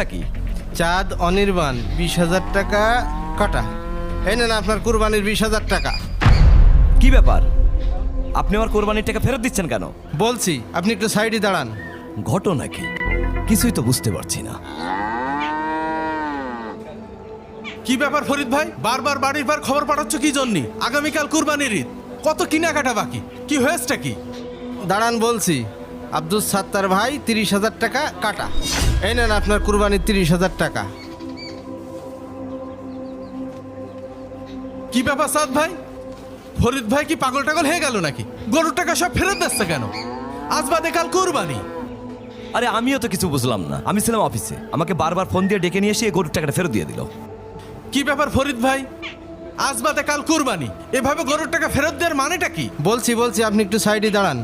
কি চাঁদ অনির্বাণ 20,000 টাকা কাটা। এই নেন আপনার কুরবানির 20,000 টাকা। কি ব্যাপার? আপনি আমার কোরবানির টাকা ফেরত দিচ্ছেন কেন? বলছি আপনি একটু সাইডে দাঁড়ান। ঘটনা কি? কিছুই তো বুঝতে পারছি না। কি ব্যাপার ফরিদ ভাই, বারবার বাড়ির পর খবর পাঠাচ্ছ কি জন্য? আগামীকাল কুরবানির ঈদ, কত কেনাকাটা বাকি, কি হয়েছেটা কি? দাঁড়ান বলছি। আব্দুল সাত্তার ভাই 30,000 টাকা কাটা। এই নেন আপনার কুরবানির 30,000 টাকা। কি ব্যাপার সাদ ভাই, ফরিদ ভাই কি পাগল টাগল হয়ে গেল নাকি? গরুর টাকা সব ফেরত দিচ্ছে কেন? আজ বাদে কাল কুরবানি। আরে আমিও তো কিছু বুঝলাম না। আমি ছিলাম অফিসে, আমাকে বারবার ফোন দিয়ে ডেকে নিয়ে এসে এই গরুর টাকাটা ফেরত দিয়ে দিল। কি ব্যাপার ফরিদ ভাই, আজ বাদে কাল কুরবানি, এভাবে গরুর টাকা ফেরত দেওয়ার মানেটা কি? বলছি আপনি একটু সাইডে দাঁড়ান।